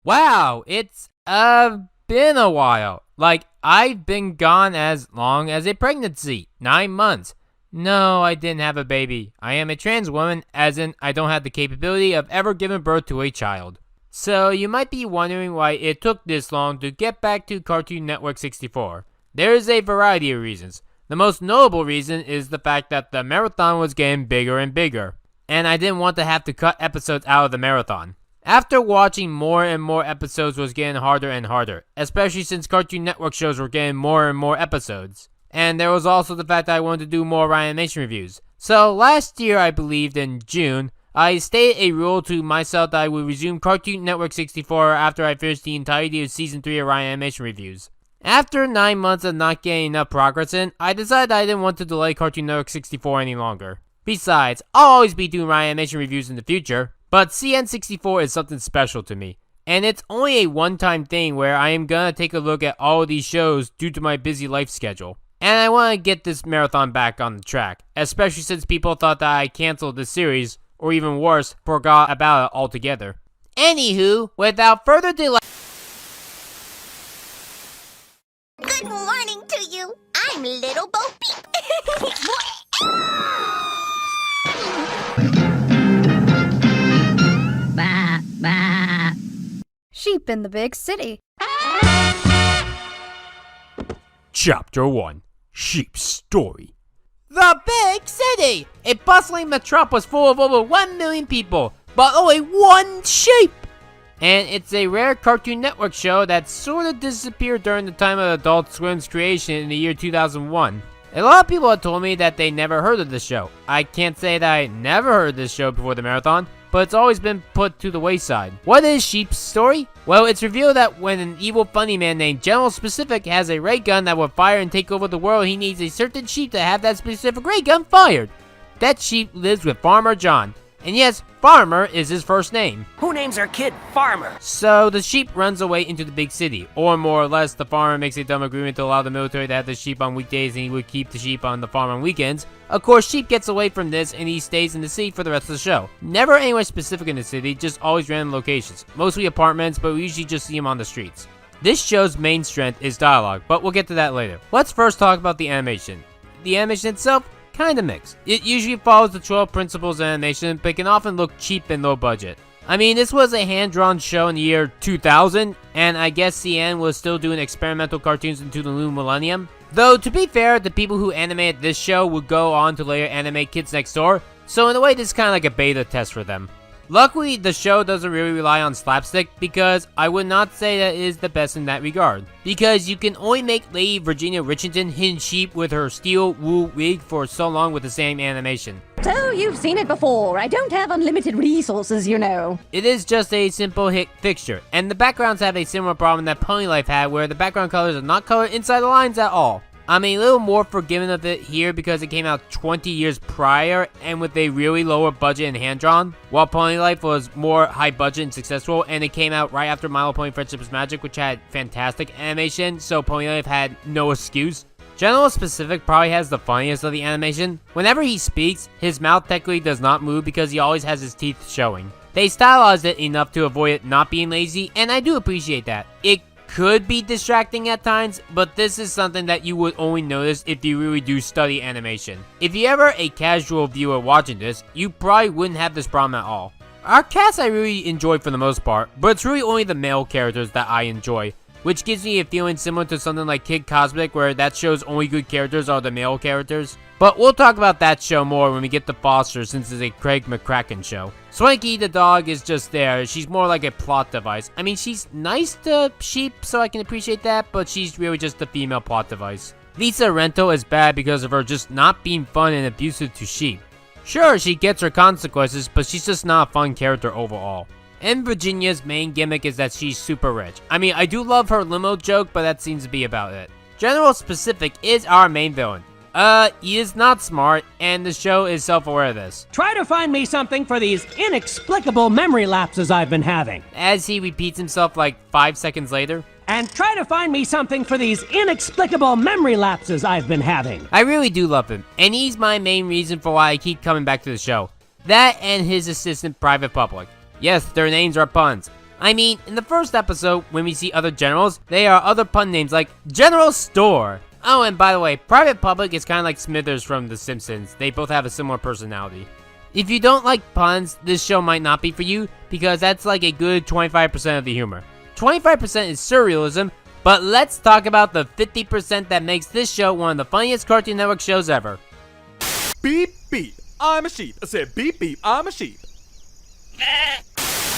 Wow, it's been a while. Like, I've been gone as long as a pregnancy. 9 months. No, I didn't have a baby. I am a trans woman, as in I don't have the capability of ever giving birth to a child. So you might be wondering why it took this long to get back to Cartoon Network 64. There is a variety of reasons. The most notable reason is the fact that the marathon was getting bigger and bigger, and I didn't want to have to cut episodes out of the marathon. After watching more and more episodes was getting harder and harder, especially since Cartoon Network shows were getting more and more episodes. And there was also the fact that I wanted to do more animation reviews. So last year, I believed in June, I stated a rule to myself that I would resume Cartoon Network 64 after I finished the entirety of Season 3 of Ryan Animation Reviews. After 9 months of not getting enough progress in, I decided I didn't want to delay Cartoon Network 64 any longer. Besides, I'll always be doing Ryan Animation Reviews in the future, but CN64 is something special to me. And it's only a one-time thing where I am gonna take a look at all of these shows due to my busy life schedule. And I want to get this marathon back on the track, especially since people thought that I canceled the series, or even worse, forgot about it altogether. Anywho, without further delay... Good morning to you. I'm Little Bo Peep. Bah, bah. Sheep in the big city. Chapter 1. Sheep's Story. The Big City! A bustling metropolis full of over 1 million people, but only one sheep! And it's a rare Cartoon Network show that sort of disappeared during the time of Adult Swim's creation in the year 2001. A lot of people have told me that they never heard of this show. I can't say that I never heard of this show before the marathon, but it's always been put to the wayside. What is Sheep's Story? Well, it's revealed that when an evil funny man named General Specific has a ray gun that will fire and take over the world, he needs a certain sheep to have that specific ray gun fired. That sheep lives with Farmer John. And yes, Farmer is his first name. Who names their kid Farmer? So the sheep runs away into the big city, or more or less the farmer makes a dumb agreement to allow the military to have the sheep on weekdays and he would keep the sheep on the farm on weekends. Of course, Sheep gets away from this and he stays in the city for the rest of the show. Never anywhere specific in the city, just always random locations. Mostly apartments, but we usually just see him on the streets. This show's main strength is dialogue, but we'll get to that later. Let's first talk about the animation. The animation itself? Kinda mixed. It usually follows the 12 principles of animation, but can often look cheap and low budget. I mean, this was a hand-drawn show in the year 2000, and I guess CN was still doing experimental cartoons into the new millennium. Though, to be fair, the people who animated this show would go on to later animate Kids Next Door, so in a way this is kinda like a beta test for them. Luckily, the show doesn't really rely on slapstick because I would not say that it is the best in that regard. Because you can only make Lady Virginia Richardson hidden sheep with her steel wool wig for so long with the same animation. So you've seen it before. I don't have unlimited resources, you know. It is just a simple hit fixture, and the backgrounds have a similar problem that Pony Life had where the background colors are not colored inside the lines at all. I'm a little more forgiving of it here because it came out 20 years prior and with a really lower budget and hand-drawn, while Pony Life was more high budget and successful, and it came out right after My Little Pony Friendship is Magic, which had fantastic animation, so Pony Life had no excuse. General Specific probably has the funniest of the animation. Whenever he speaks, his mouth technically does not move because he always has his teeth showing. They stylized it enough to avoid it not being lazy, and I do appreciate that. It could be distracting at times, but this is something that you would only notice if you really do study animation. If you're ever a casual viewer watching this, you probably wouldn't have this problem at all. Our cast I really enjoy for the most part, but it's really only the male characters that I enjoy, which gives me a feeling similar to something like Kid Cosmic where that show's only good characters are the male characters. But we'll talk about that show more when we get to Foster since it's a Craig McCracken show. Swanky the dog is just there. She's more like a plot device. I mean, she's nice to sheep, so I can appreciate that, but she's really just a female plot device. Lisa Rento is bad because of her just not being fun and abusive to sheep. Sure, she gets her consequences, but she's just not a fun character overall. And Virginia's main gimmick is that she's super rich. I mean, I do love her limo joke, but that seems to be about it. General Specific is our main villain. He is not smart, and the show is self-aware of this. Try to find me something for these inexplicable memory lapses I've been having. As he repeats himself like 5 seconds later. And try to find me something for these inexplicable memory lapses I've been having. I really do love him, and he's my main reason for why I keep coming back to the show. That and his assistant Private Public. Yes, their names are puns. I mean, in the first episode, when we see other generals, they are other pun names like General Store. Oh, and by the way, Private Public is kind of like Smithers from The Simpsons. They both have a similar personality. If you don't like puns, this show might not be for you, because that's like a good 25% of the humor. 25% is surrealism, but let's talk about the 50% that makes this show one of the funniest Cartoon Network shows ever. Beep, beep, I'm a sheep. I said beep, beep, I'm a sheep.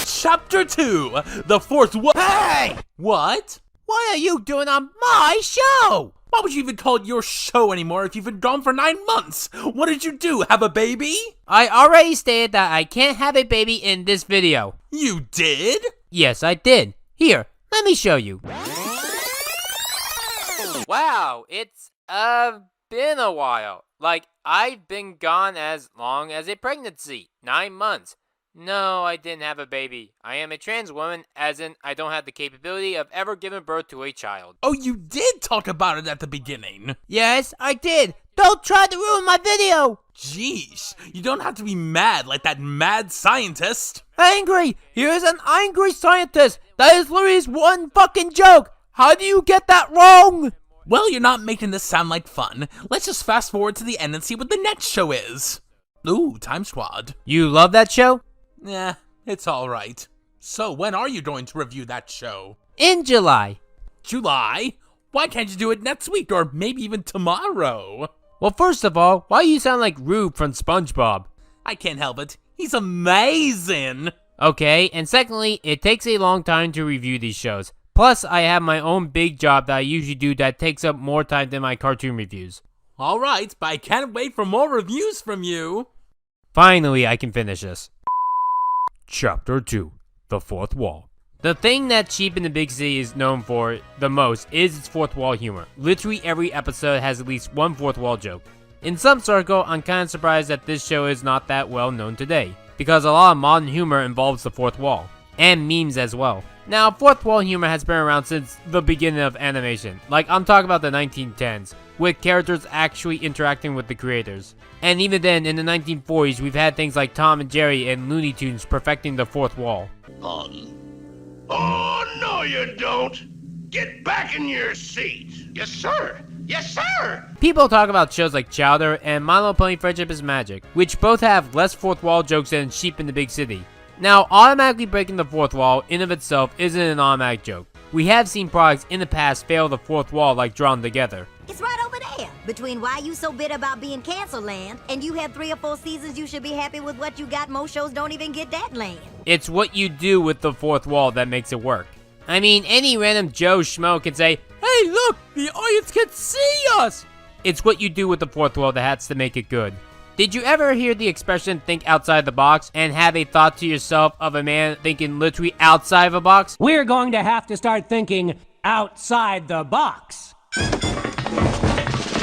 Chapter 2, the fourth one. Hey! What? What are you doing on my show? Why would you even call it your show anymore if you've been gone for 9 months? What did you do, have a baby? I already stated that I can't have a baby in this video. You did? Yes, I did. Here, let me show you. Wow, it's, been a while. Like, I've been gone as long as a pregnancy. 9 months. No, I didn't have a baby. I am a trans woman, as in I don't have the capability of ever giving birth to a child. Oh, you did talk about it at the beginning. Yes, I did. Don't try to ruin my video. Jeez, you don't have to be mad like that mad scientist. Angry! Here's an angry scientist. That is literally one fucking joke. How do you get that wrong? Well, you're not making this sound like fun. Let's just fast forward to the end and see what the next show is. Ooh, Time Squad. You love that show? Yeah, it's alright. So, when are you going to review that show? In July. July? Why can't you do it next week or maybe even tomorrow? Well, first of all, why do you sound like Rube from SpongeBob? I can't help it. He's amazing! Okay, and secondly, it takes a long time to review these shows. Plus, I have my own big job that I usually do that takes up more time than my cartoon reviews. Alright, but I can't wait for more reviews from you. Finally, I can finish this. Chapter 2, The Fourth Wall. The thing that Sheep in the Big City is known for the most is its fourth wall humor. Literally every episode has at least one fourth wall joke. In some circle, I'm kinda surprised that this show is not that well known today, because a lot of modern humor involves the fourth wall, and memes as well. Now, fourth wall humor has been around since the beginning of animation, like I'm talking about the 1910s, with characters actually interacting with the creators. And even then, in the 1940s, we've had things like Tom and Jerry and Looney Tunes perfecting the fourth wall. Oh, no you don't! Get back in your seat! Yes, sir! Yes, sir! People talk about shows like Chowder and My Little Pony Friendship is Magic, which both have less fourth wall jokes than Sheep in the Big City. Now, automatically breaking the fourth wall in of itself isn't an automatic joke. We have seen products in the past fail the fourth wall like Drawn Together. It's right over there. Between Why You So Bitter About Being Canceled Land and You Have 3 or 4 seasons, you should be happy with what you got. Most shows don't even get that land. It's what you do with the fourth wall that makes it work. I mean, any random Joe Schmo can say, "Hey look, the audience can see us!" It's what you do with the fourth wall that has to make it good. Did you ever hear the expression think outside the box and have a thought to yourself of a man thinking literally outside of a box? We're going to have to start thinking outside the box.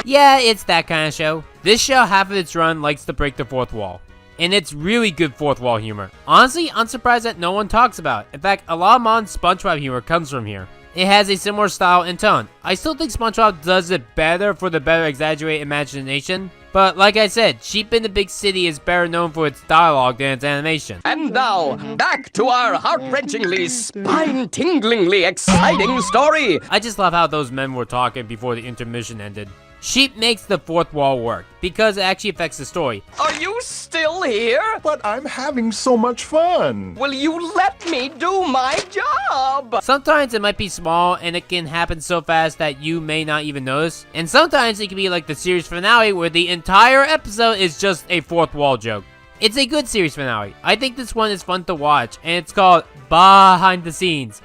Yeah, it's that kind of show. This show, half of its run, likes to break the fourth wall. And it's really good fourth wall humor. Honestly, I'm surprised that no one talks about it. In fact, a lot of modern SpongeBob humor comes from here. It has a similar style and tone. I still think SpongeBob does it better for the better exaggerated imagination. But like I said, Sheep in the Big City is better known for its dialogue than its animation. And now, back to our heart-wrenchingly, spine-tinglingly exciting story! I just love how those men were talking before the intermission ended. Sheep makes the fourth wall work, because it actually affects the story. Are you still here? But I'm having so much fun! Will you let me do my job? Sometimes it might be small and it can happen so fast that you may not even notice. And sometimes it can be like the series finale where the entire episode is just a fourth wall joke. It's a good series finale. I think this one is fun to watch, and it's called Behind the Scenes.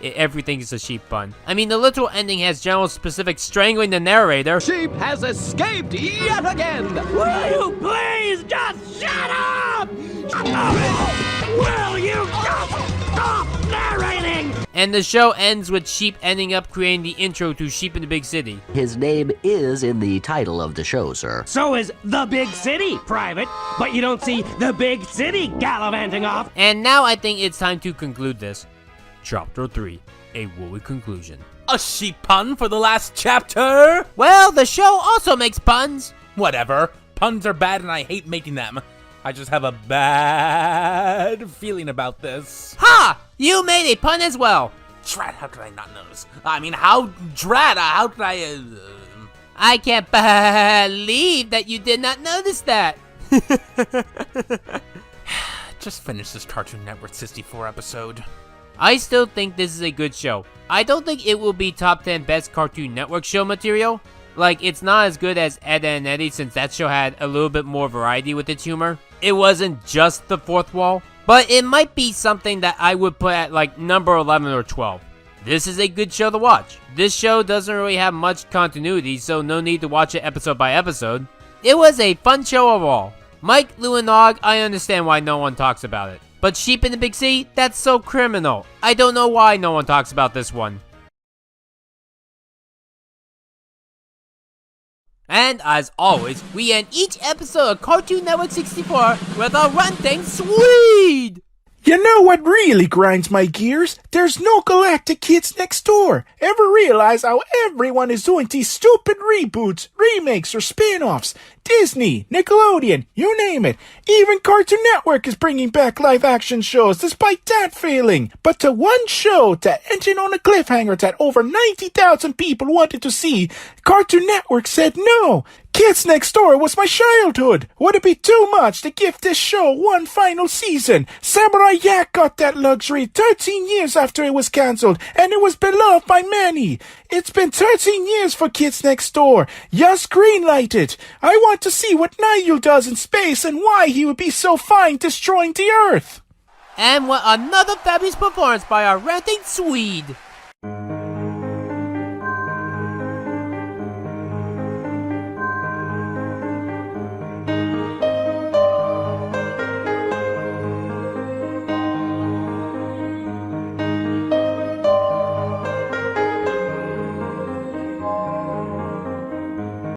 Everything is a sheep pun. I mean, the literal ending has General Specific strangling the narrator. Sheep has escaped yet again! Will you please just shut up? Will you just stop narrating? And the show ends with Sheep ending up creating the intro to Sheep in the Big City. His name is in the title of the show, sir. So is the big city, Private, but you don't see the big city gallivanting off. And now I think it's time to conclude this. Chapter 3, a woolly conclusion. A sheep pun for the last chapter? Well, the show also makes puns. Whatever. Puns are bad and I hate making them. I just have a bad feeling about this. Ha! You made a pun as well. Drat, how could I not notice? I mean, how could I, I can't believe that you did not notice that. Just finish this Cartoon Network 64 episode. I still think this is a good show. I don't think it will be top 10 best Cartoon Network show material. Like, it's not as good as Ed, Edd n Eddy since that show had a little bit more variety with its humor. It wasn't just the fourth wall, but it might be something that I would put at like number 11 or 12. This is a good show to watch. This show doesn't really have much continuity, so no need to watch it episode by episode. It was a fun show overall. Mike, Lou, and Og, I understand why no one talks about it. But Sheep in the Big City, that's so criminal. I don't know why no one talks about this one. And as always, we end each episode of Cartoon Network 64 with a Runting Swede! You know what really grinds my gears? There's no Galactic Kids Next Door. Ever realize how everyone is doing these stupid reboots, remakes, or spin-offs? Disney, Nickelodeon, you name it. Even Cartoon Network is bringing back live-action shows despite that failing. But the one show that ended on a cliffhanger that over 90,000 people wanted to see, Cartoon Network said no. Kids Next Door was my childhood. Would it be too much to give this show one final season? Samurai Jack got that luxury 13 years after it was cancelled, and it was beloved by many. It's been 13 years for Kids Next Door. Just greenlight it. I want to see what Nigel does in space and why he would be so fine destroying the Earth. And what another fabulous performance by our Ranting Swede.